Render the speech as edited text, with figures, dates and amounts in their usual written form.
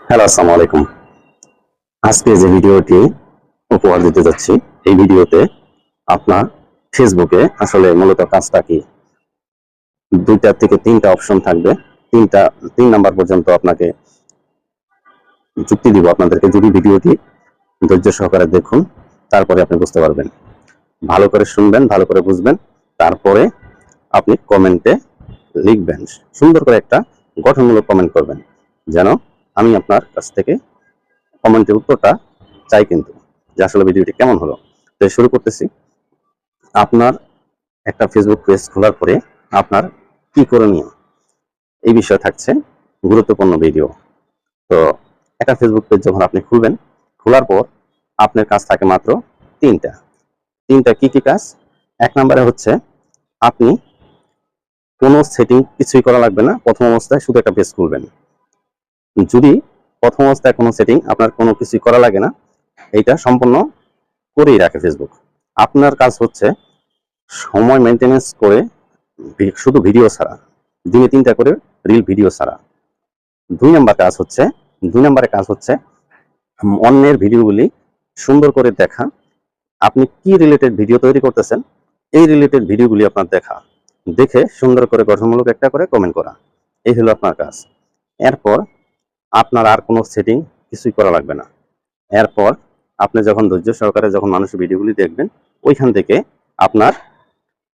Hello, আসসালামু আলাইকুম। আজকে যে ভিডিওটি উপহার দিতে যাচ্ছি, এই ভিডিওতে আপনার ফেসবুকে আসলে মূলত কাজটা কি? ২টা থেকে ৩টা অপশন থাকবে। ৩ নাম্বার পর্যন্ত আপনাকে যুক্তি দিব আপনাদেরকে। যদি ভিডিওটি ধৈর্য সহকারে দেখুন, তারপরে আপনি বুঝতে পারবেন। ভালো করে শুনবেন, ভালো করে বুঝবেন। তারপরে আপনি কমেন্টে লিখবেন। সুন্দর করে একটা গঠনমূলক কমেন্ট করবেন। যেন আমি আপনার কাছ থেকে কমেন্টের উত্তরটা চাই কিন্তু, যে আসলে ভিডিওটি কেমন হলো। তো শুরু করতেছি। আপনার একটা ফেসবুক পেজ খোলার পরে আপনার কি করণীয়, এই বিষয়ে থাকছে গুরুত্বপূর্ণ ভিডিও। তো একটা ফেসবুক পেজ যখন আপনি খুলবেন, খোলার পর আপনার কাজ থাকে মাত্র ৩টা। ৩টা কি কি কাজ? ১ নম্বরে হচ্ছে আপনি কোনো সেটিং কিছুই করা লাগবে না। প্রথম অবস্থায় শুধু একটা পেজ খুলবেন। যদি প্রথম অবস্থায় কোনো সেটিং আপনার কোনো কিছুই করা লাগে না, এইটা সম্পূর্ণ করেই রাখে ফেসবুক। আপনার কাজ হচ্ছে সময় মেইনটেনেন্স করে শুধু ভিডিও ছাড়া, দিনে ৩টা করে রিল ভিডিও ছাড়া। ২ নাম্বার কাজ হচ্ছে ২ নাম্বারের কাজ হচ্ছে অন্যের ভিডিওগুলি সুন্দর করে দেখা। আপনি কি রিলেটেড ভিডিও তৈরি করতেছেন, এই রিলেটেড ভিডিওগুলি আপনার দেখা। দেখে সুন্দর করে গঠনমূলক একটা করে কমেন্ট করা। এই হলো আপনার কাজ। এরপর আপনার আর কোনো সেটিং কিছুই করা লাগবে না। এরপর আপনি যখন ধৈর্য সহকারে যখন মানুষের ভিডিওগুলি দেখবেন, ওইখান থেকে আপনার